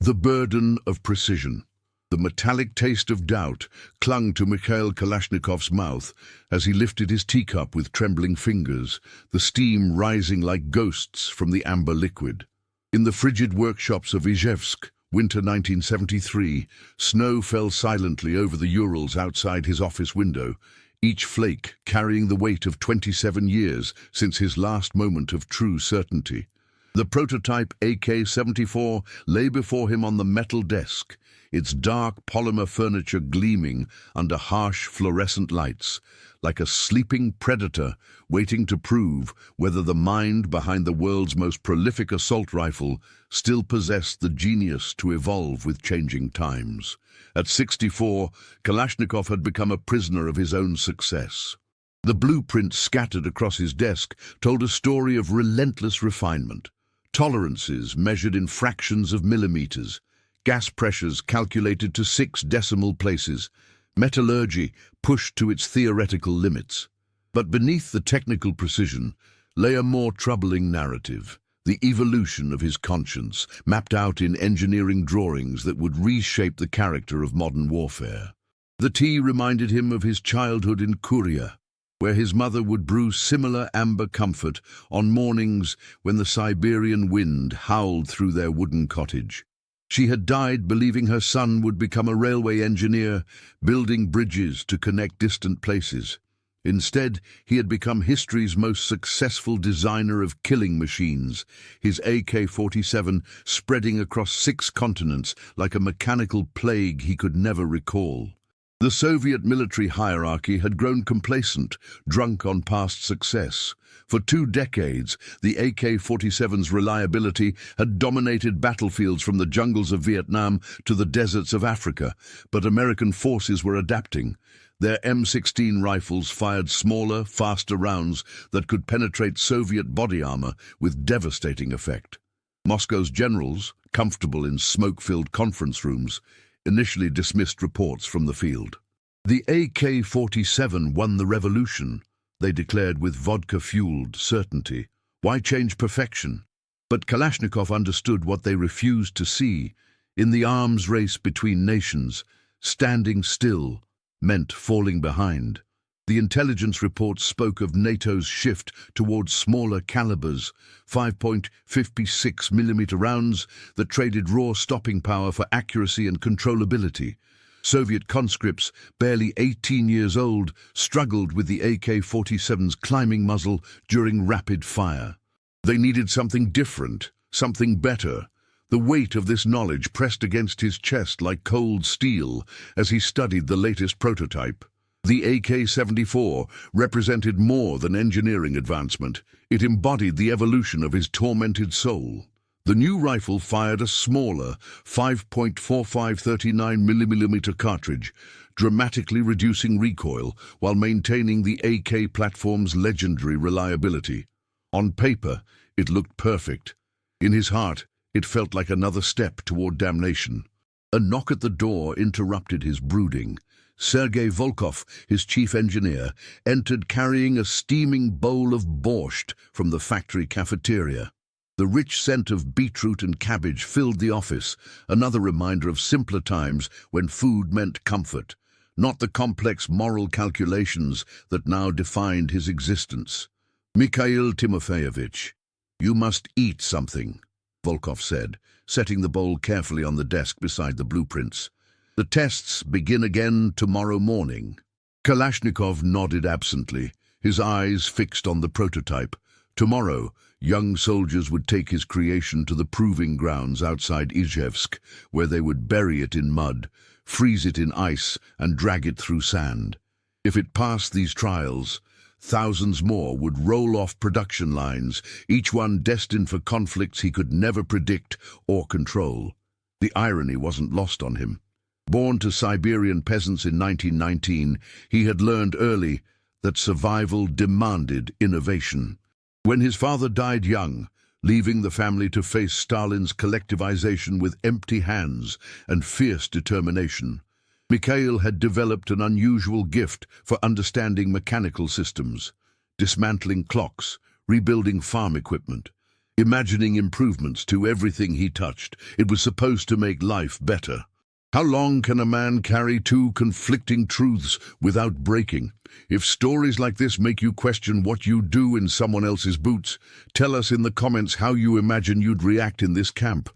The burden of precision. The metallic taste of doubt clung to Mikhail Kalashnikov's mouth as he lifted his teacup with trembling fingers, the steam rising like ghosts from the amber liquid. In the frigid workshops of Izhevsk, winter 1973, snow fell silently over the Urals outside his office window, each flake carrying the weight of 27 years since his last moment of true certainty. The prototype AK-74 lay before him on the metal desk, its dark polymer furniture gleaming under harsh fluorescent lights, like a sleeping predator waiting to prove whether the mind behind the world's most prolific assault rifle still possessed the genius to evolve with changing times. At 64, Kalashnikov had become a prisoner of his own success. The blueprints scattered across his desk told a story of relentless refinement. Tolerances measured in fractions of millimeters, gas pressures calculated to 6 decimal places, metallurgy pushed to its theoretical limits. But beneath the technical precision lay a more troubling narrative, the evolution of his conscience, mapped out in engineering drawings that would reshape the character of modern warfare. The tea reminded him of his childhood in Kuria, where his mother would brew similar amber comfort on mornings when the Siberian wind howled through their wooden cottage. She had died believing her son would become a railway engineer, building bridges to connect distant places. Instead, he had become history's most successful designer of killing machines, his AK-47 spreading across 6 continents like a mechanical plague he could never recall. The Soviet military hierarchy had grown complacent, drunk on past success. For 2 decades, the AK-47's reliability had dominated battlefields from the jungles of Vietnam to the deserts of Africa, but American forces were adapting. Their M16 rifles fired smaller, faster rounds that could penetrate Soviet body armor with devastating effect. Moscow's generals, comfortable in smoke-filled conference rooms, initially dismissed reports from the field. The AK-47 won the revolution, they declared with vodka-fueled certainty. Why change perfection? But Kalashnikov understood what they refused to see. In the arms race between nations, standing still meant falling behind. The intelligence reports spoke of NATO's shift towards smaller calibers, 5.56mm rounds that traded raw stopping power for accuracy and controllability. Soviet conscripts, barely 18 years old, struggled with the AK-47's climbing muzzle during rapid fire. They needed something different, something better. The weight of this knowledge pressed against his chest like cold steel as he studied the latest prototype. The AK-74 represented more than engineering advancement. It embodied the evolution of his tormented soul. The new rifle fired a smaller 5.4539mm cartridge, dramatically reducing recoil while maintaining the AK platform's legendary reliability. On paper, it looked perfect. In his heart, it felt like another step toward damnation. A knock at the door interrupted his brooding. Sergei Volkov, his chief engineer, entered carrying a steaming bowl of borscht from the factory cafeteria. The rich scent of beetroot and cabbage filled the office, another reminder of simpler times when food meant comfort, not the complex moral calculations that now defined his existence. "Mikhail Timofeyevich, you must eat something," Volkov said, setting the bowl carefully on the desk beside the blueprints. "The tests begin again tomorrow morning." Kalashnikov nodded absently, his eyes fixed on the prototype. Tomorrow, young soldiers would take his creation to the proving grounds outside Izhevsk, where they would bury it in mud, freeze it in ice, and drag it through sand. If it passed these trials, thousands more would roll off production lines, each one destined for conflicts he could never predict or control. The irony wasn't lost on him. Born to Siberian peasants in 1919, he had learned early that survival demanded innovation. When his father died young, leaving the family to face Stalin's collectivization with empty hands and fierce determination, Mikhail had developed an unusual gift for understanding mechanical systems, dismantling clocks, rebuilding farm equipment. imagining improvements to everything he touched. It was supposed to make life better. How long can a man carry two conflicting truths without breaking? If stories like this make you question what you do in someone else's boots, tell us in the comments how you imagine you'd react in this camp,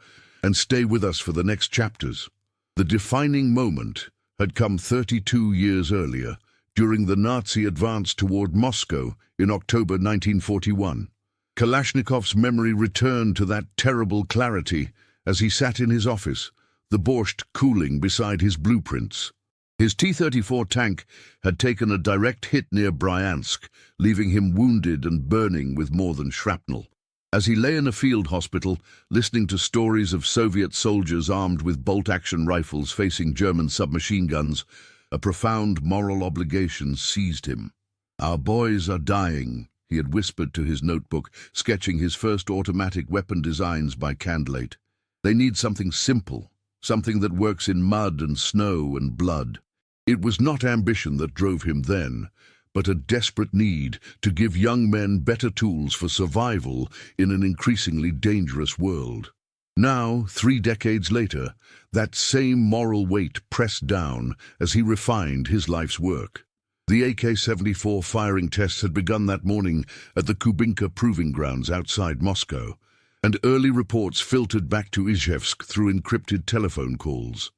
and stay with us for the next chapters. The defining moment had come 32 years earlier, during the Nazi advance toward Moscow in October 1941. Kalashnikov's memory returned to that terrible clarity as he sat in his office, the borscht cooling beside his blueprints. His T-34 tank had taken a direct hit near Bryansk, leaving him wounded and burning with more than shrapnel. As he lay in a field hospital, listening to stories of Soviet soldiers armed with bolt-action rifles facing German submachine guns, a profound moral obligation seized him. "Our boys are dying," he had whispered to his notebook, sketching his first automatic weapon designs by candlelight. "They need something simple, something that works in mud and snow and blood." It was not ambition that drove him then, but a desperate need to give young men better tools for survival in an increasingly dangerous world. Now, 3 decades later, that same moral weight pressed down as he refined his life's work. The AK-74 firing tests had begun that morning at the Kubinka proving grounds outside Moscow, and early reports filtered back to Izhevsk through encrypted telephone calls.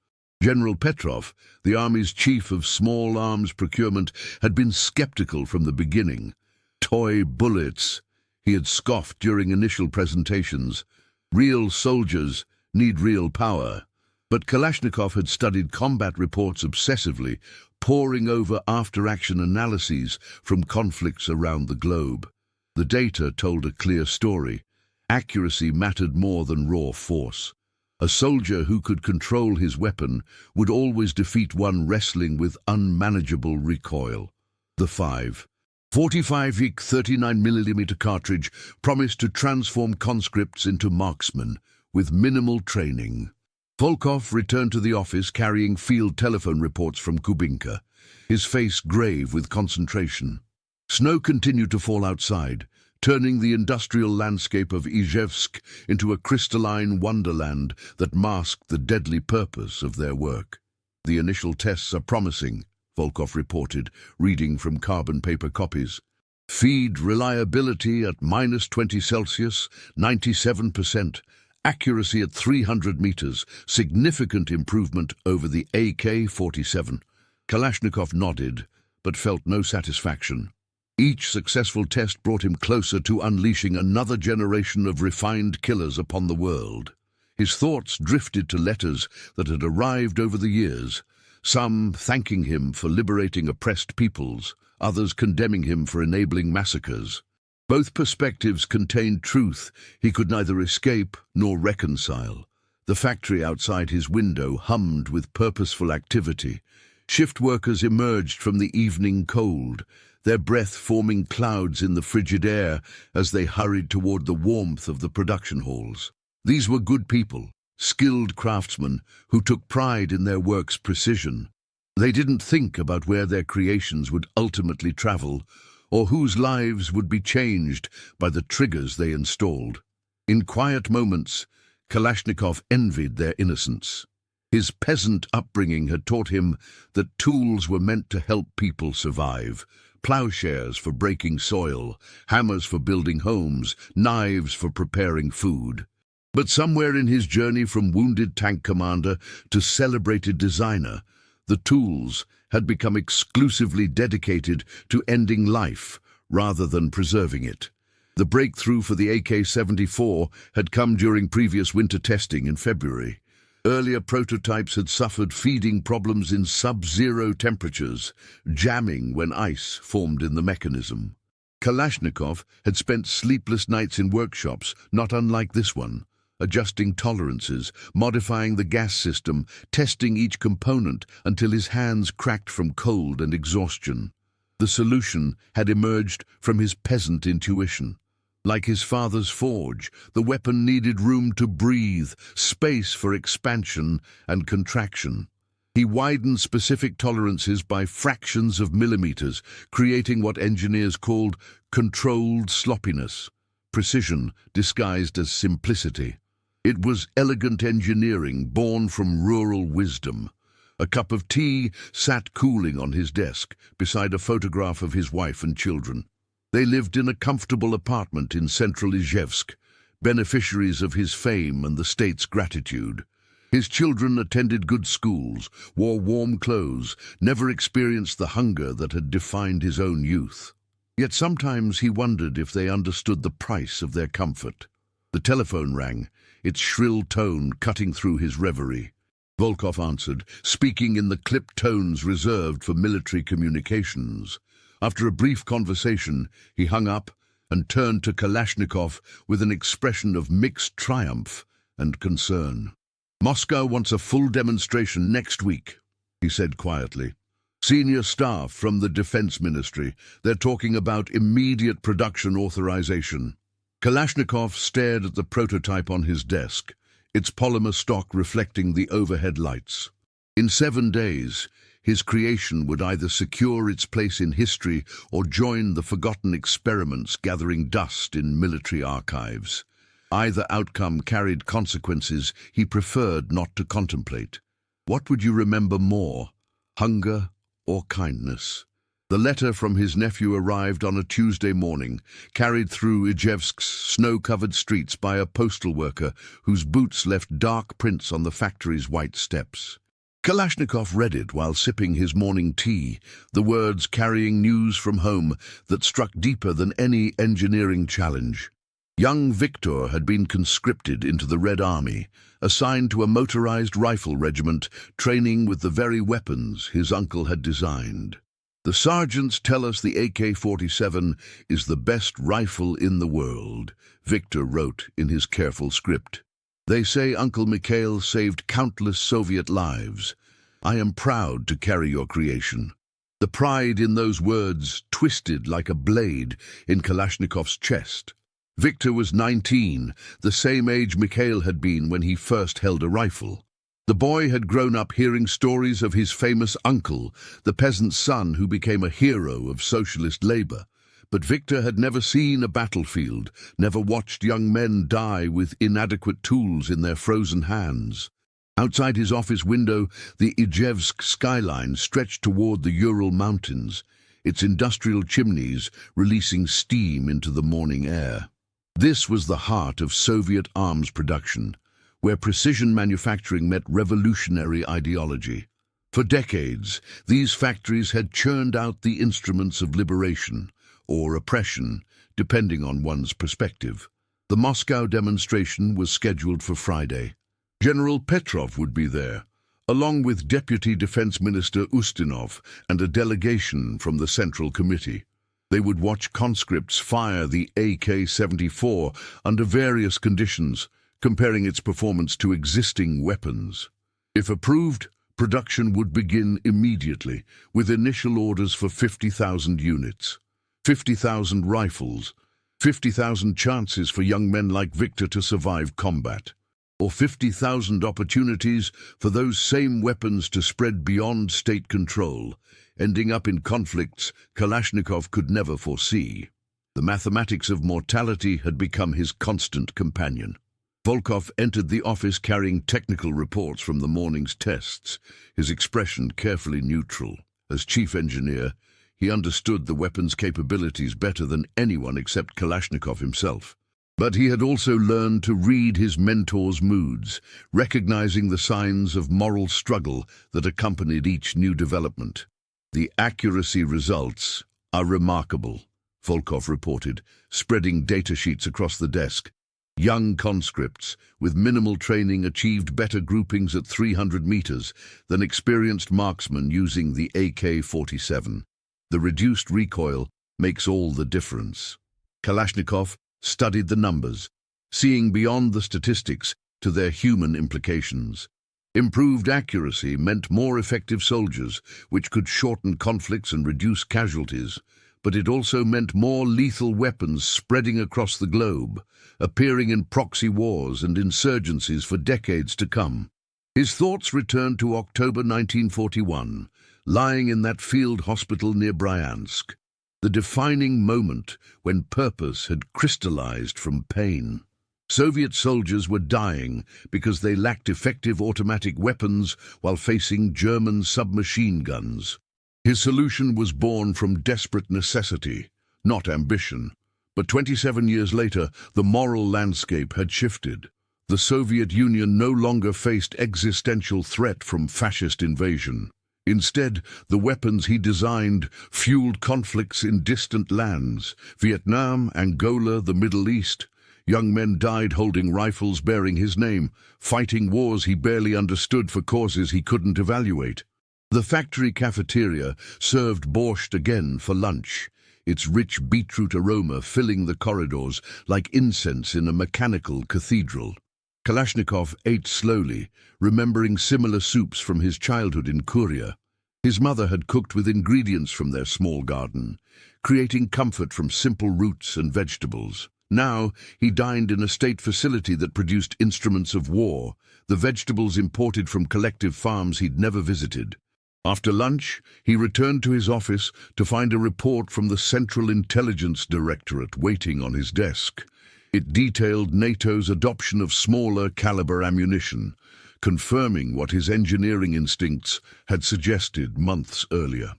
General Petrov, the army's chief of small arms procurement, had been skeptical from the beginning. "Toy bullets," he had scoffed during initial presentations. "Real soldiers need real power." But Kalashnikov had studied combat reports obsessively, poring over after-action analyses from conflicts around the globe. The data told a clear story. Accuracy mattered more than raw force. A soldier who could control his weapon would always defeat one wrestling with unmanageable recoil. The 5.45 39mm cartridge promised to transform conscripts into marksmen with minimal training. Volkov returned to the office carrying field telephone reports from Kubinka, his face grave with concentration. Snow continued to fall outside, turning the industrial landscape of Izhevsk into a crystalline wonderland that masked the deadly purpose of their work. "The initial tests are promising," Volkov reported, reading from carbon paper copies. "Feed reliability at -20°C, 97%. Accuracy at 300 meters, significant improvement over the AK-47. Kalashnikov nodded, but felt no satisfaction. Each successful test brought him closer to unleashing another generation of refined killers upon the world. His thoughts drifted to letters that had arrived over the years, some thanking him for liberating oppressed peoples, others condemning him for enabling massacres. Both perspectives contained truth he could neither escape nor reconcile. The factory outside his window hummed with purposeful activity. Shift workers emerged from the evening cold, their breath forming clouds in the frigid air as they hurried toward the warmth of the production halls. These were good people, skilled craftsmen who took pride in their work's precision. They didn't think about where their creations would ultimately travel, or whose lives would be changed by the triggers they installed. In quiet moments, Kalashnikov envied their innocence. His peasant upbringing had taught him that tools were meant to help people survive. Plowshares for breaking soil, hammers for building homes, knives for preparing food. But somewhere in his journey from wounded tank commander to celebrated designer, the tools had become exclusively dedicated to ending life rather than preserving it. The breakthrough for the AK-74 had come during previous winter testing in February. Earlier prototypes had suffered feeding problems in sub-zero temperatures, jamming when ice formed in the mechanism. Kalashnikov had spent sleepless nights in workshops not unlike this one, adjusting tolerances, modifying the gas system, testing each component until his hands cracked from cold and exhaustion. The solution had emerged from his peasant intuition. Like his father's forge, the weapon needed room to breathe, space for expansion and contraction. He widened specific tolerances by fractions of millimeters, creating what engineers called controlled sloppiness. precision disguised as simplicity. It was elegant engineering born from rural wisdom. A cup of tea sat cooling on his desk beside a photograph of his wife and children. They lived in a comfortable apartment in central Izhevsk, beneficiaries of his fame and the state's gratitude. His children attended good schools, wore warm clothes, never experienced the hunger that had defined his own youth. Yet sometimes he wondered if they understood the price of their comfort. The telephone rang, its shrill tone cutting through his reverie. Volkov answered, speaking in the clipped tones reserved for military communications. After a brief conversation, he hung up and turned to Kalashnikov with an expression of mixed triumph and concern. "Moscow wants a full demonstration next week," he said quietly. "Senior staff from the Defense Ministry. They're talking about immediate production authorization." Kalashnikov stared at the prototype on his desk, its polymer stock reflecting the overhead lights. In 7 days, his creation would either secure its place in history or join the forgotten experiments gathering dust in military archives. Either outcome carried consequences he preferred not to contemplate. What would you remember more, hunger or kindness? The letter from his nephew arrived on a Tuesday morning, carried through Izhevsk's snow-covered streets by a postal worker whose boots left dark prints on the factory's white steps. Kalashnikov read it while sipping his morning tea, the words carrying news from home that struck deeper than any engineering challenge. Young Victor had been conscripted into the Red Army, assigned to a motorized rifle regiment, training with the very weapons his uncle had designed. "The sergeants tell us the AK-47 is the best rifle in the world," Victor wrote in his careful script. "They say Uncle Mikhail saved countless Soviet lives. I am proud to carry your creation." The pride in those words twisted like a blade in Kalashnikov's chest. Victor was 19, the same age Mikhail had been when he first held a rifle. The boy had grown up hearing stories of his famous uncle, the peasant's son who became a hero of socialist labor. But Victor had never seen a battlefield, never watched young men die with inadequate tools in their frozen hands. Outside his office window, the Izhevsk skyline stretched toward the Ural Mountains, its industrial chimneys releasing steam into the morning air. This was the heart of Soviet arms production, where precision manufacturing met revolutionary ideology. For decades, these factories had churned out the instruments of liberation, or oppression, depending on one's perspective. The Moscow demonstration was scheduled for Friday. General Petrov would be there, along with Deputy Defense Minister Ustinov and a delegation from the Central Committee. They would watch conscripts fire the AK-74 under various conditions, comparing its performance to existing weapons. If approved, production would begin immediately, with initial orders for 50,000 units, 50,000 rifles, 50,000 chances for young men like Victor to survive combat, or 50,000 opportunities for those same weapons to spread beyond state control, ending up in conflicts Kalashnikov could never foresee. The mathematics of mortality had become his constant companion. Volkov entered the office carrying technical reports from the morning's tests, his expression carefully neutral. As chief engineer, he understood the weapon's capabilities better than anyone except Kalashnikov himself. But he had also learned to read his mentor's moods, recognizing the signs of moral struggle that accompanied each new development. "The accuracy results are remarkable," Volkov reported, spreading datasheets across the desk. Young conscripts with minimal training achieved better groupings at 300 meters than experienced marksmen using the AK-47. The reduced recoil makes all the difference. Kalashnikov studied the numbers, seeing beyond the statistics to their human implications. Improved accuracy meant more effective soldiers, which could shorten conflicts and reduce casualties, but it also meant more lethal weapons spreading across the globe, appearing in proxy wars and insurgencies for decades to come. His thoughts returned to October 1941, lying in that field hospital near Bryansk. the defining moment when purpose had crystallized from pain. Soviet soldiers were dying because they lacked effective automatic weapons while facing German submachine guns. His solution was born from desperate necessity, not ambition. But 27 years later, the moral landscape had shifted. The Soviet Union no longer faced existential threat from fascist invasion. Instead, the weapons he designed fueled conflicts in distant lands: Vietnam, Angola, the Middle East. Young men died holding rifles bearing his name, fighting wars he barely understood for causes he couldn't evaluate. The factory cafeteria served borscht again for lunch, its rich beetroot aroma filling the corridors like incense in a mechanical cathedral. Kalashnikov ate slowly, remembering similar soups from his childhood in Kuria. His mother had cooked with ingredients from their small garden, creating comfort from simple roots and vegetables. Now, he dined in a state facility that produced instruments of war, the vegetables imported from collective farms he'd never visited. After lunch, he returned to his office to find a report from the Central Intelligence Directorate waiting on his desk. It detailed NATO's adoption of smaller caliber ammunition, confirming what his engineering instincts had suggested months earlier.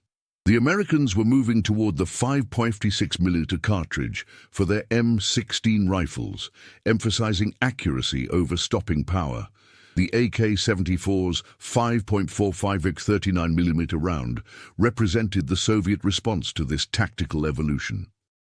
The Americans were moving toward the 5.56mm cartridge for their M16 rifles, emphasizing accuracy over stopping power. The AK-74's 5.45x 39mm round represented the Soviet response to this tactical evolution.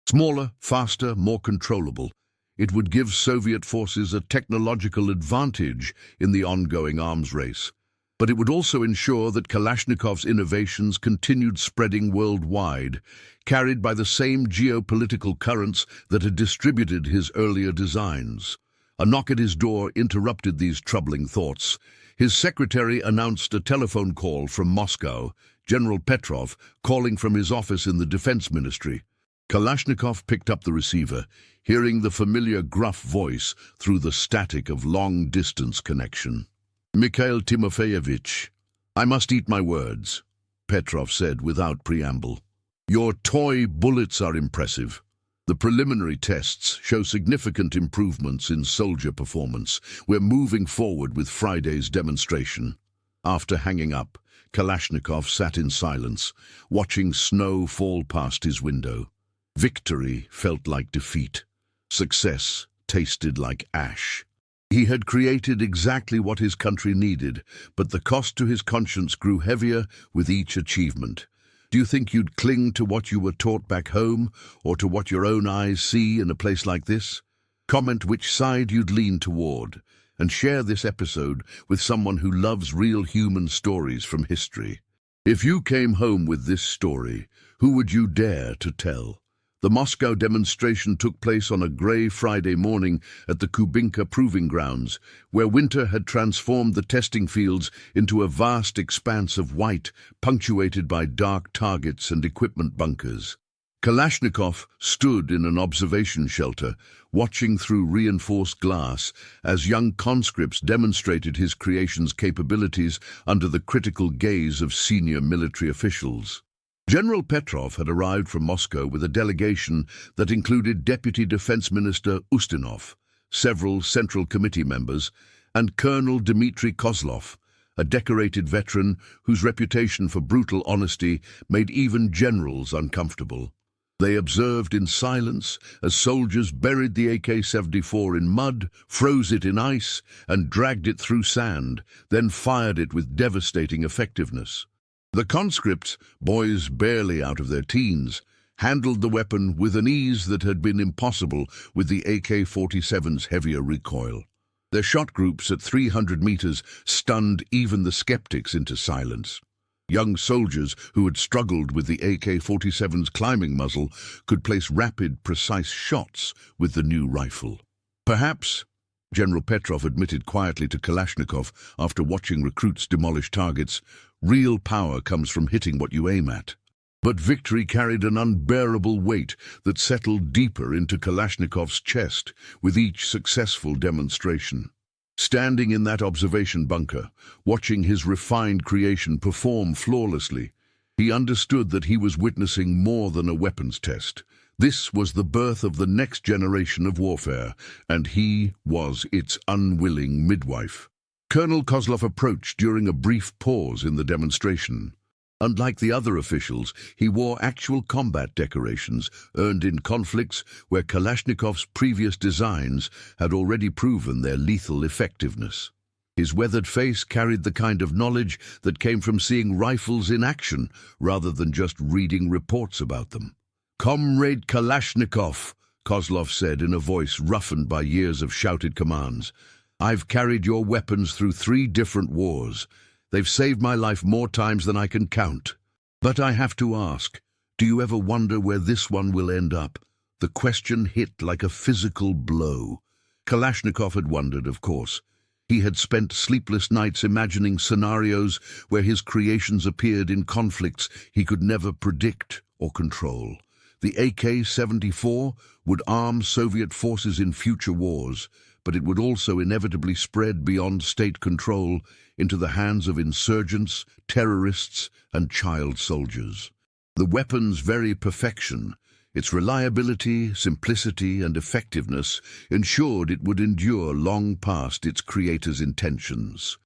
Smaller, faster, more controllable, it would give Soviet forces a technological advantage in the ongoing arms race. But it would also ensure that Kalashnikov's innovations continued spreading worldwide, carried by the same geopolitical currents that had distributed his earlier designs. A knock at his door interrupted these troubling thoughts. His secretary announced a telephone call from Moscow, General Petrov, calling from his office in the Defense Ministry. Kalashnikov picked up the receiver, hearing the familiar gruff voice through the static of long-distance connection. "Mikhail Timofeyevich, I must eat my words," Petrov said without preamble. "Your toy bullets are impressive. The preliminary tests show significant improvements in soldier performance. We're moving forward with Friday's demonstration." After hanging up, Kalashnikov sat in silence, watching snow fall past his window. Victory felt like defeat. Success tasted like ash. He had created exactly what his country needed, but the cost to his conscience grew heavier with each achievement. Do you think you'd cling to what you were taught back home, or to what your own eyes see in a place like this? Comment which side you'd lean toward, and share this episode with someone who loves real human stories from history. If you came home with this story, who would you dare to tell? The Moscow demonstration took place on a grey Friday morning at the Kubinka Proving Grounds, where winter had transformed the testing fields into a vast expanse of white, punctuated by dark targets and equipment bunkers. Kalashnikov stood in an observation shelter, watching through reinforced glass as young conscripts demonstrated his creation's capabilities under the critical gaze of senior military officials. General Petrov had arrived from Moscow with a delegation that included Deputy Defense Minister Ustinov, several Central Committee members, and Colonel Dmitry Kozlov, a decorated veteran whose reputation for brutal honesty made even generals uncomfortable. They observed in silence as soldiers buried the AK-74 in mud, froze it in ice, and dragged it through sand, then fired it with devastating effectiveness. The conscripts, boys barely out of their teens, handled the weapon with an ease that had been impossible with the AK-47's heavier recoil. Their shot groups at 300 meters stunned even the skeptics into silence. Young soldiers who had struggled with the AK-47's climbing muzzle could place rapid, precise shots with the new rifle. Perhaps, General Petrov admitted quietly to Kalashnikov after watching recruits demolish targets, real power comes from hitting what you aim at. But victory carried an unbearable weight that settled deeper into Kalashnikov's chest with each successful demonstration. Standing in that observation bunker, watching his refined creation perform flawlessly, He understood that he was witnessing more than a weapons test. This was the birth of the next generation of warfare, and he was its unwilling midwife. Colonel Kozlov approached during a brief pause in the demonstration. Unlike the other officials, he wore actual combat decorations earned in conflicts where Kalashnikov's previous designs had already proven their lethal effectiveness. His weathered face carried the kind of knowledge that came from seeing rifles in action rather than just reading reports about them. "Comrade Kalashnikov," Kozlov said in a voice roughened by years of shouted commands, "I've carried your weapons through 3 different wars. They've saved my life more times than I can count. But I have to ask, do you ever wonder where this one will end up?" The question hit like a physical blow. Kalashnikov had wondered, of course. He had spent sleepless nights imagining scenarios where his creations appeared in conflicts he could never predict or control. The AK-74 would arm Soviet forces in future wars, but it would also inevitably spread beyond state control into the hands of insurgents, terrorists, and child soldiers. The weapon's very perfection, its reliability, simplicity, and effectiveness ensured it would endure long past its creator's intentions.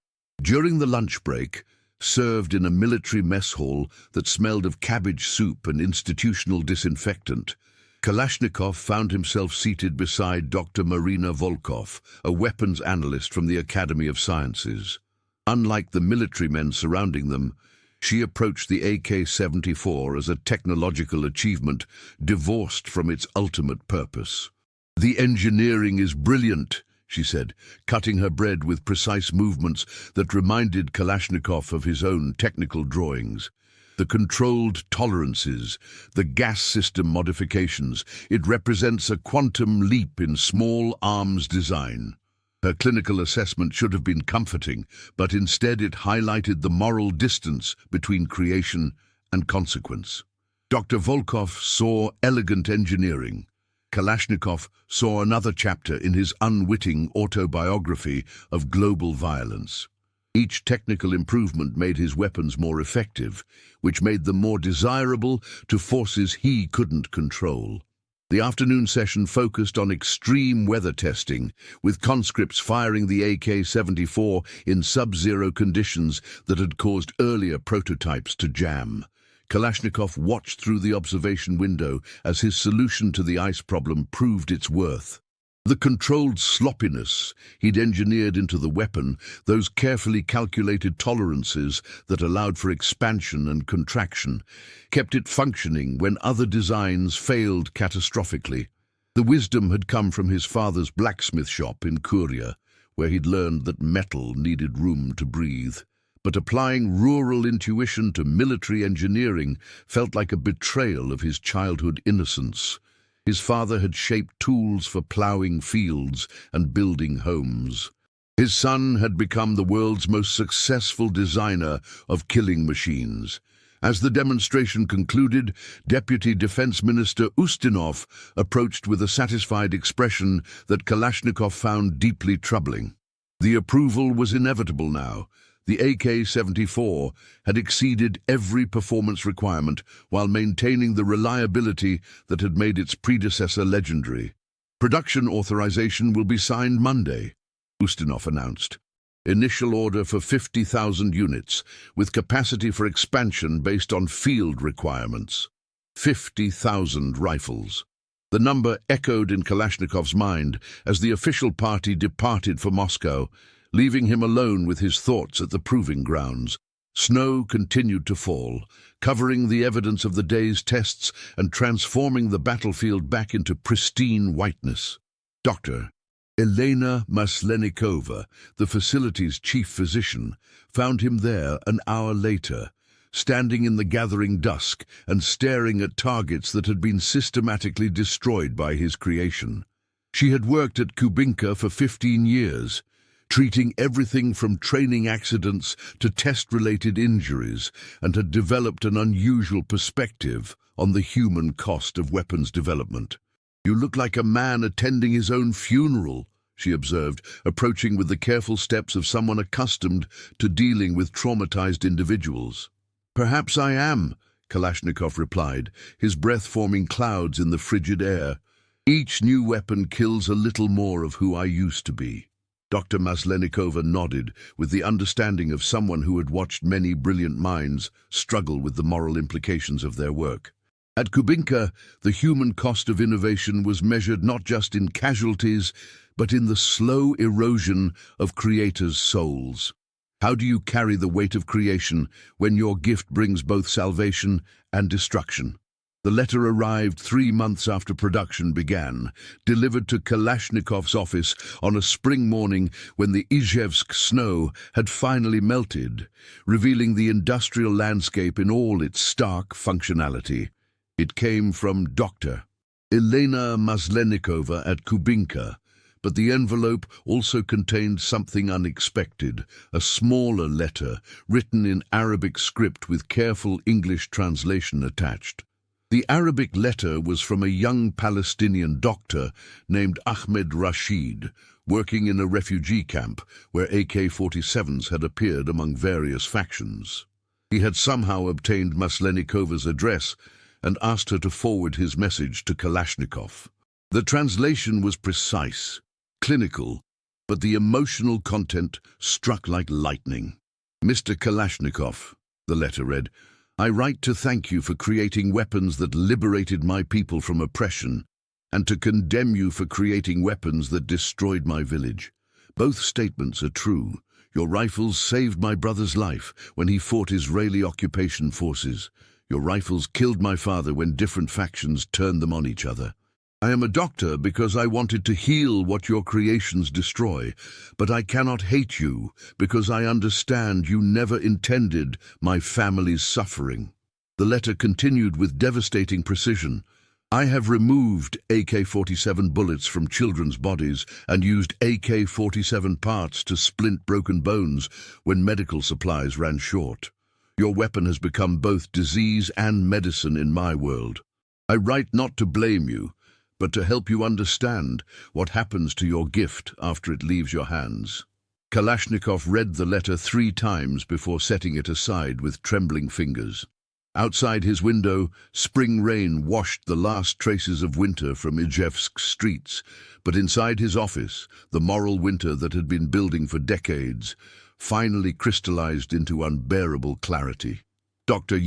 During the lunch break, served in a military mess hall that smelled of cabbage soup and institutional disinfectant, Kalashnikov found himself seated beside Dr. Marina Volkov, a weapons analyst from the Academy of Sciences. Unlike the military men surrounding them, she approached the AK-74 as a technological achievement divorced from its ultimate purpose. "The engineering is brilliant," she said, cutting her bread with precise movements that reminded Kalashnikov of his own technical drawings. The controlled tolerances, the gas system modifications, it represents a quantum leap in small arms design. Her clinical assessment should have been comforting, but instead it highlighted the moral distance between creation and consequence. Dr. Volkov saw elegant engineering. Kalashnikov saw another chapter in his unwitting autobiography of global violence. Each technical improvement made his weapons more effective, which made them more desirable to forces he couldn't control. The afternoon session focused on extreme weather testing, with conscripts firing the AK-74 in sub-zero conditions that had caused earlier prototypes to jam. Kalashnikov watched through the observation window as his solution to the ice problem proved its worth. The controlled sloppiness he'd engineered into the weapon, those carefully calculated tolerances that allowed for expansion and contraction, kept it functioning when other designs failed catastrophically. The wisdom had come from his father's blacksmith shop in Kuria, where he'd learned that metal needed room to breathe. But applying rural intuition to military engineering felt like a betrayal of his childhood innocence. His father had shaped tools for ploughing fields and building homes. His son had become the world's most successful designer of killing machines. As the demonstration concluded, Deputy Defense Minister Ustinov approached with a satisfied expression that Kalashnikov found deeply troubling. The approval was inevitable now. The AK-74 had exceeded every performance requirement while maintaining the reliability that had made its predecessor legendary. "Production authorization will be signed Monday," Ustinov announced. "Initial order for 50,000 units, with capacity for expansion based on field requirements. 50,000 rifles." The number echoed in Kalashnikov's mind as the official party departed for Moscow, leaving him alone with his thoughts at the proving grounds. Snow continued to fall, covering the evidence of the day's tests and transforming the battlefield back into pristine whiteness. Dr. Elena Maslenikova, the facility's chief physician, found him there an hour later, standing in the gathering dusk and staring at targets that had been systematically destroyed by his creation. She had worked at Kubinka for 15 years, treating everything from training accidents to test-related injuries, and had developed an unusual perspective on the human cost of weapons development. "You look like a man attending his own funeral," she observed, approaching with the careful steps of someone accustomed to dealing with traumatized individuals. "Perhaps I am," Kalashnikov replied, his breath forming clouds in the frigid air. "Each new weapon kills a little more of who I used to be." Dr. Maslenikova nodded, with the understanding of someone who had watched many brilliant minds struggle with the moral implications of their work. At Kubinka, the human cost of innovation was measured not just in casualties, but in the slow erosion of creators' souls. How do you carry the weight of creation when your gift brings both salvation and destruction? The letter arrived 3 months after production began, delivered to Kalashnikov's office on a spring morning when the Izhevsk snow had finally melted, revealing the industrial landscape in all its stark functionality. It came from Dr. Elena Maslenikova at Kubinka, but the envelope also contained something unexpected, a smaller letter written in Arabic script with careful English translation attached. The Arabic letter was from a young Palestinian doctor named Ahmed Rashid, working in a refugee camp where AK-47s had appeared among various factions. He had somehow obtained Maslenikova's address and asked her to forward his message to Kalashnikov. The translation was precise, clinical, but the emotional content struck like lightning. "Mr. Kalashnikov," the letter read, "I write to thank you for creating weapons that liberated my people from oppression, and to condemn you for creating weapons that destroyed my village. Both statements are true. Your rifles saved my brother's life when he fought Israeli occupation forces. Your rifles killed my father when different factions turned them on each other. I am a doctor because I wanted to heal what your creations destroy, but I cannot hate you because I understand you never intended my family's suffering." The letter continued with devastating precision. "I have removed AK-47 bullets from children's bodies and used AK-47 parts to splint broken bones when medical supplies ran short. Your weapon has become both disease and medicine in my world. I write not to blame you, but to help you understand what happens to your gift after it leaves your hands." Kalashnikov read the letter 3 times before setting it aside with trembling fingers. Outside his window, spring rain washed the last traces of winter from Izhevsk's streets, but inside his office, the moral winter that had been building for decades finally crystallized into unbearable clarity. Dr.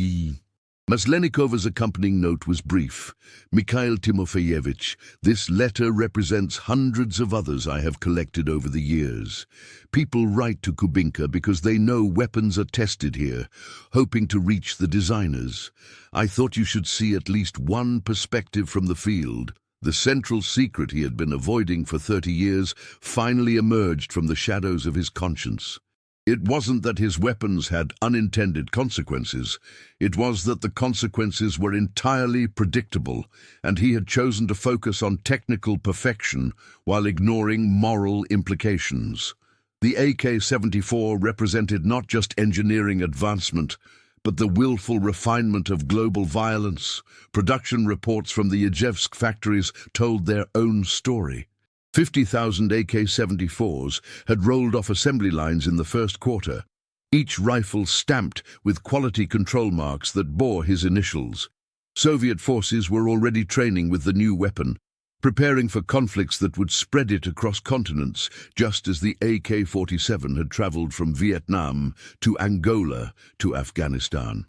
Maslenikova's accompanying note was brief. "Mikhail Timofeyevich, this letter represents hundreds of others I have collected over the years. People write to Kubinka because they know weapons are tested here, hoping to reach the designers. I thought you should see at least one perspective from the field." The central secret he had been avoiding for 30 years finally emerged from the shadows of his conscience. It wasn't that his weapons had unintended consequences. It was that the consequences were entirely predictable, and he had chosen to focus on technical perfection while ignoring moral implications. The AK-74 represented not just engineering advancement, but the willful refinement of global violence. Production reports from the Izhevsk factories told their own story. 50,000 AK-74s had rolled off assembly lines in the first quarter, each rifle stamped with quality control marks that bore his initials. Soviet forces were already training with the new weapon, preparing for conflicts that would spread it across continents, just as the AK-47 had traveled from Vietnam to Angola to Afghanistan.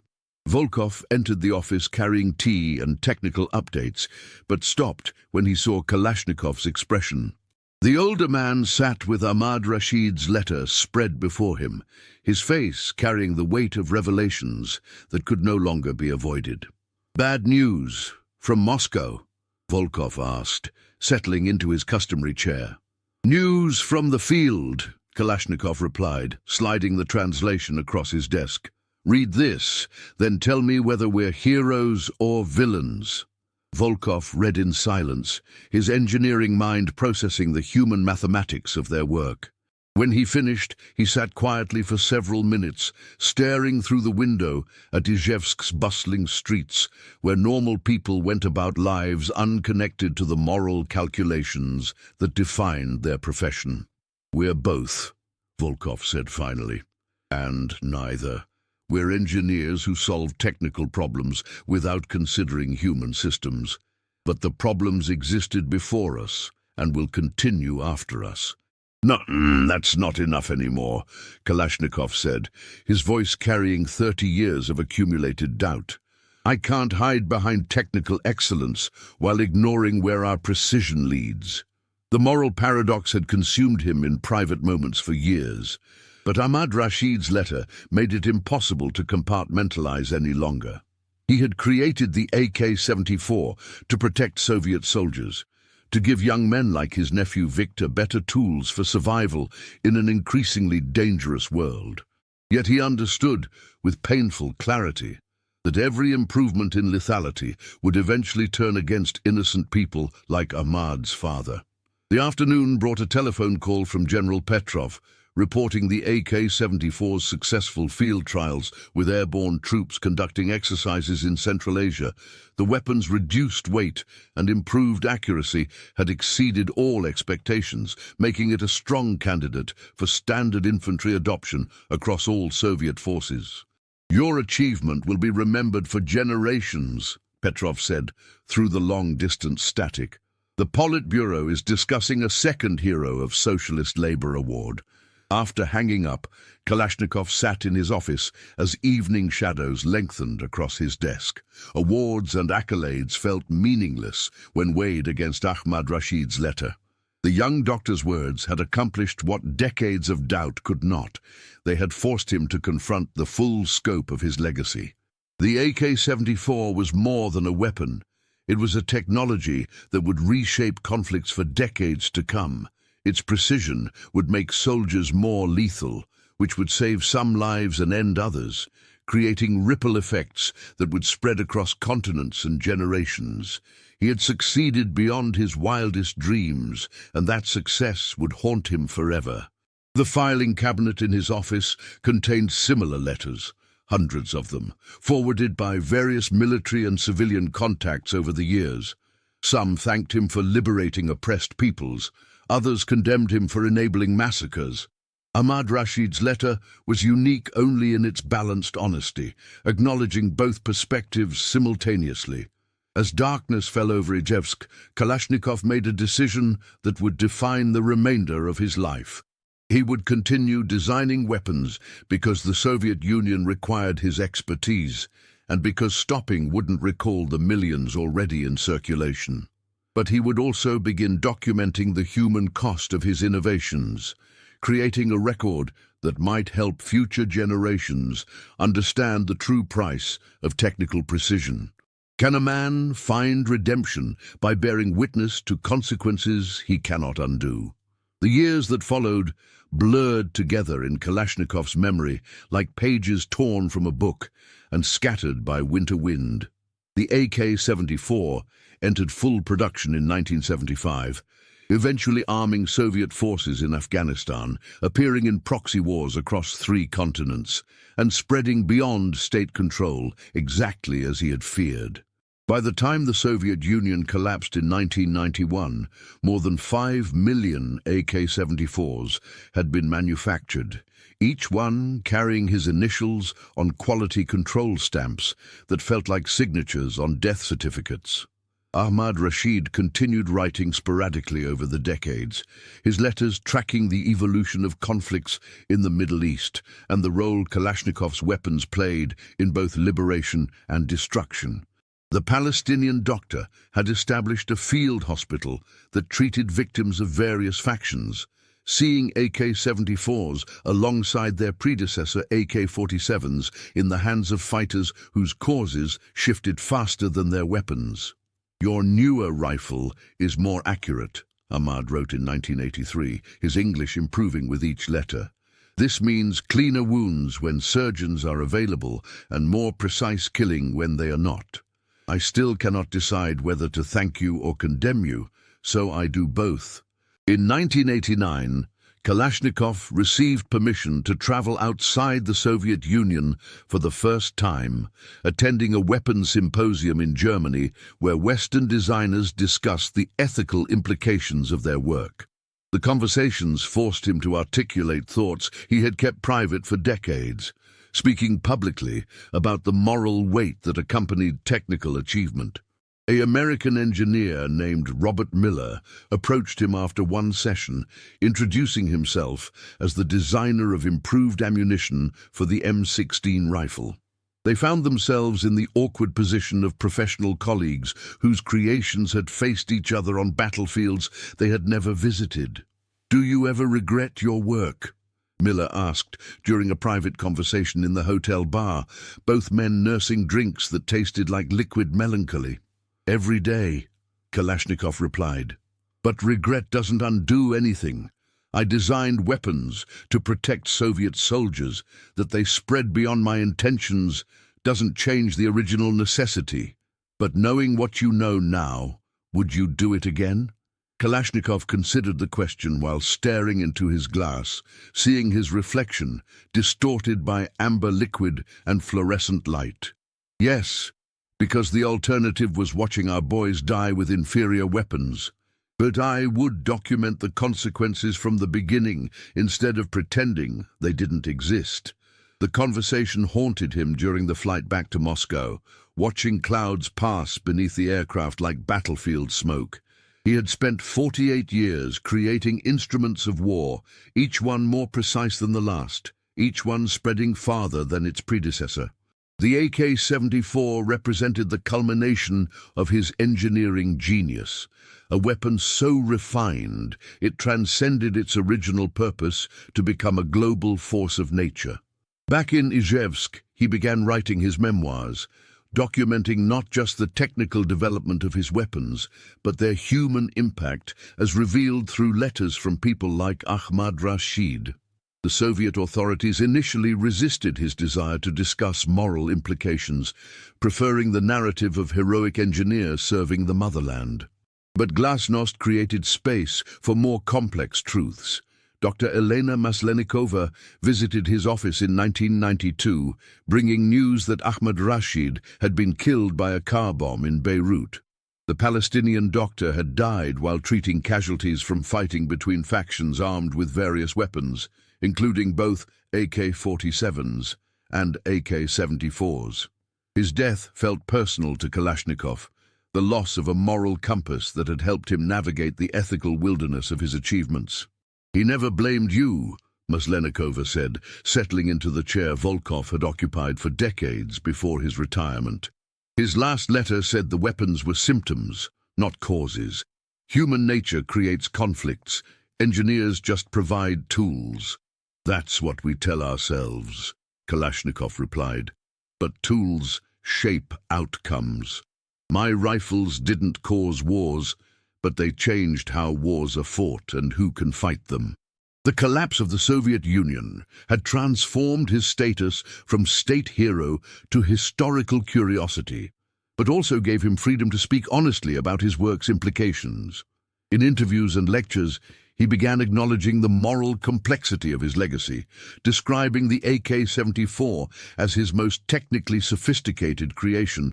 Volkov entered the office carrying tea and technical updates, but stopped when he saw Kalashnikov's expression. The older man sat with Ahmad Rashid's letter spread before him, his face carrying the weight of revelations that could no longer be avoided. "Bad news from Moscow?" Volkov asked, settling into his customary chair. "News from the field," Kalashnikov replied, sliding the translation across his desk. "Read this, then tell me whether we're heroes or villains." Volkov read in silence, his engineering mind processing the human mathematics of their work. When he finished, he sat quietly for several minutes, staring through the window at Izhevsk's bustling streets, where normal people went about lives unconnected to the moral calculations that defined their profession. "We're both," Volkov said finally. "And neither. We're engineers who solve technical problems without considering human systems. But the problems existed before us and will continue after us. No, that's not enough anymore, Kalashnikov said, his voice carrying 30 years of accumulated doubt. I can't hide behind technical excellence while ignoring where our precision leads. The moral paradox had consumed him in private moments for years, but Ahmad Rashid's letter made it impossible to compartmentalize any longer. He had created the AK-74 to protect Soviet soldiers, to give young men like his nephew Victor better tools for survival in an increasingly dangerous world. Yet he understood, with painful clarity, that every improvement in lethality would eventually turn against innocent people like Ahmad's father. The afternoon brought a telephone call from General Petrov, reporting the AK-74's successful field trials with airborne troops conducting exercises in Central Asia. The weapon's reduced weight and improved accuracy had exceeded all expectations, making it a strong candidate for standard infantry adoption across all Soviet forces. Your achievement will be remembered for generations, Petrov said through the long-distance static. The Politburo is discussing a second Hero of Socialist Labor Award. After hanging up, Kalashnikov sat in his office as evening shadows lengthened across his desk. Awards and accolades felt meaningless when weighed against Ahmad Rashid's letter. The young doctor's words had accomplished what decades of doubt could not. They had forced him to confront the full scope of his legacy. The AK-74 was more than a weapon. It was a technology that would reshape conflicts for decades to come. Its precision would make soldiers more lethal, which would save some lives and end others, creating ripple effects that would spread across continents and generations. He had succeeded beyond his wildest dreams, and that success would haunt him forever. The filing cabinet in his office contained similar letters, hundreds of them, forwarded by various military and civilian contacts over the years. Some thanked him for liberating oppressed peoples, others condemned him for enabling massacres. Ahmad Rashid's letter was unique only in its balanced honesty, acknowledging both perspectives simultaneously. As darkness fell over Ijevsk, Kalashnikov made a decision that would define the remainder of his life. He would continue designing weapons because the Soviet Union required his expertise, and because stopping wouldn't recall the millions already in circulation. But he would also begin documenting the human cost of his innovations, creating a record that might help future generations understand the true price of technical precision. Can a man find redemption by bearing witness to consequences he cannot undo? The years that followed blurred together in Kalashnikov's memory like pages torn from a book and scattered by winter wind. The AK-74 entered full production in 1975, eventually arming Soviet forces in Afghanistan, appearing in proxy wars across 3 continents, and spreading beyond state control exactly as he had feared. By the time the Soviet Union collapsed in 1991, more than 5 million AK-74s had been manufactured, each one carrying his initials on quality control stamps that felt like signatures on death certificates. Ahmad Rashid continued writing sporadically over the decades, his letters tracking the evolution of conflicts in the Middle East and the role Kalashnikov's weapons played in both liberation and destruction. The Palestinian doctor had established a field hospital that treated victims of various factions, seeing AK-74s alongside their predecessor AK-47s in the hands of fighters whose causes shifted faster than their weapons. "Your newer rifle is more accurate," Ahmad wrote in 1983, his English improving with each letter. "This means cleaner wounds when surgeons are available and more precise killing when they are not. I still cannot decide whether to thank you or condemn you, so I do both." In 1989, Kalashnikov received permission to travel outside the Soviet Union for the first time, attending a weapons symposium in Germany where Western designers discussed the ethical implications of their work. The conversations forced him to articulate thoughts he had kept private for decades. speaking publicly about the moral weight that accompanied technical achievement. An American engineer named Robert Miller approached him after one session, introducing himself as the designer of improved ammunition for the M16 rifle. They found themselves in the awkward position of professional colleagues whose creations had faced each other on battlefields they had never visited. "Do you ever regret your work?" Miller asked during a private conversation in the hotel bar, both men nursing drinks that tasted like liquid melancholy. "Every day," Kalashnikov replied. "But regret doesn't undo anything. I designed weapons to protect Soviet soldiers. That they spread beyond my intentions doesn't change the original necessity. But knowing what you know now, would you do it again?" Kalashnikov considered the question while staring into his glass, seeing his reflection distorted by amber liquid and fluorescent light. "Yes, because the alternative was watching our boys die with inferior weapons. But I would document the consequences from the beginning instead of pretending they didn't exist." The conversation haunted him during the flight back to Moscow, watching clouds pass beneath the aircraft like battlefield smoke. He had spent 48 years creating instruments of war, each one more precise than the last, each one spreading farther than its predecessor. The AK-74 represented the culmination of his engineering genius, a weapon so refined it transcended its original purpose to become a global force of nature. Back in Izhevsk, he began writing his memoirs, documenting not just the technical development of his weapons, but their human impact as revealed through letters from people like Ahmad Rashid. The Soviet authorities initially resisted his desire to discuss moral implications, preferring the narrative of heroic engineers serving the motherland. But Glasnost created space for more complex truths. Dr. Elena Maslenikova visited his office in 1992, bringing news that Ahmad Rashid had been killed by a car bomb in Beirut. The Palestinian doctor had died while treating casualties from fighting between factions armed with various weapons, including both AK-47s and AK-74s. His death felt personal to Kalashnikov, the loss of a moral compass that had helped him navigate the ethical wilderness of his achievements. "He never blamed you," Maslenikova said, settling into the chair Volkov had occupied for decades before his retirement. His last letter said the weapons were symptoms, not causes. Human nature creates conflicts. Engineers just provide tools. "That's what we tell ourselves," Kalashnikov replied. "But tools shape outcomes. My rifles didn't cause wars, but they changed how wars are fought and who can fight them." The collapse of the Soviet Union had transformed his status from state hero to historical curiosity, but also gave him freedom to speak honestly about his work's implications. In interviews and lectures, he began acknowledging the moral complexity of his legacy, describing the AK-74 as his most technically sophisticated creation,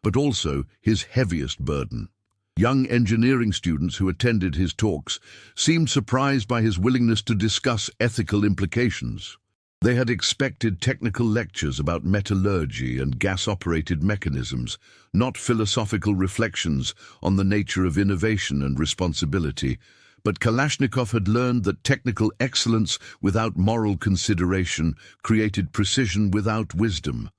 but also his heaviest burden. Young engineering students who attended his talks seemed surprised by his willingness to discuss ethical implications. They had expected technical lectures about metallurgy and gas-operated mechanisms, not philosophical reflections on the nature of innovation and responsibility. But Kalashnikov had learned that technical excellence without moral consideration created precision without wisdom.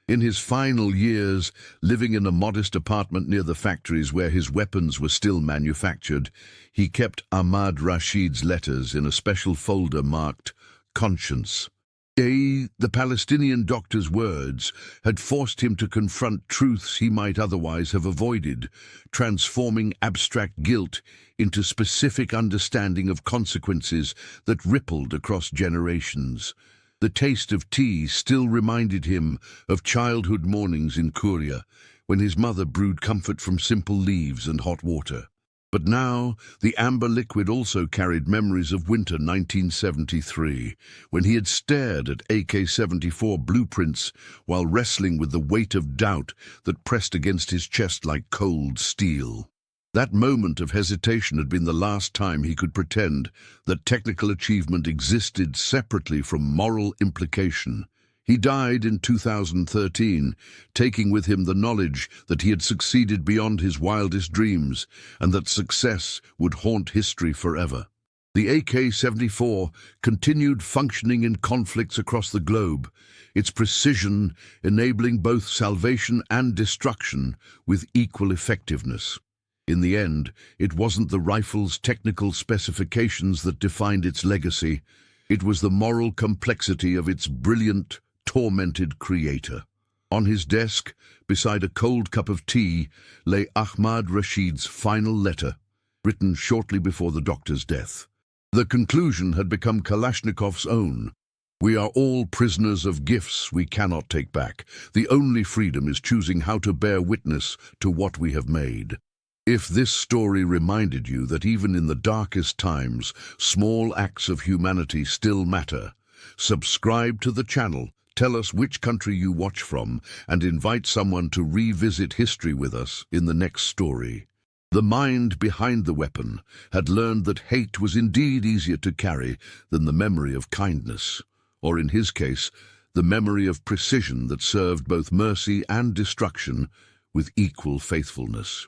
In his final years, living in a modest apartment near the factories where his weapons were still manufactured, he kept Ahmad Rashid's letters in a special folder marked "Conscience." The Palestinian doctor's words had forced him to confront truths he might otherwise have avoided, transforming abstract guilt into specific understanding of consequences that rippled across generations. The taste of tea still reminded him of childhood mornings in Kuria, when his mother brewed comfort from simple leaves and hot water. But now, the amber liquid also carried memories of winter 1973, when he had stared at AK-74 blueprints while wrestling with the weight of doubt that pressed against his chest like cold steel. That moment of hesitation had been the last time he could pretend that technical achievement existed separately from moral implication. He died in 2013, taking with him the knowledge that he had succeeded beyond his wildest dreams and that success would haunt history forever. The AK-74 continued functioning in conflicts across the globe, its precision enabling both salvation and destruction with equal effectiveness. In the end, it wasn't the rifle's technical specifications that defined its legacy. It was the moral complexity of its brilliant, tormented creator. On his desk, beside a cold cup of tea, lay Ahmad Rashid's final letter, written shortly before the doctor's death. The conclusion had become Kalashnikov's own. We are all prisoners of gifts we cannot take back. The only freedom is choosing how to bear witness to what we have made. If this story reminded you that even in the darkest times, small acts of humanity still matter, subscribe to the channel, tell us which country you watch from, and invite someone to revisit history with us in the next story. The mind behind the weapon had learned that hate was indeed easier to carry than the memory of kindness, or in his case, the memory of precision that served both mercy and destruction with equal faithfulness.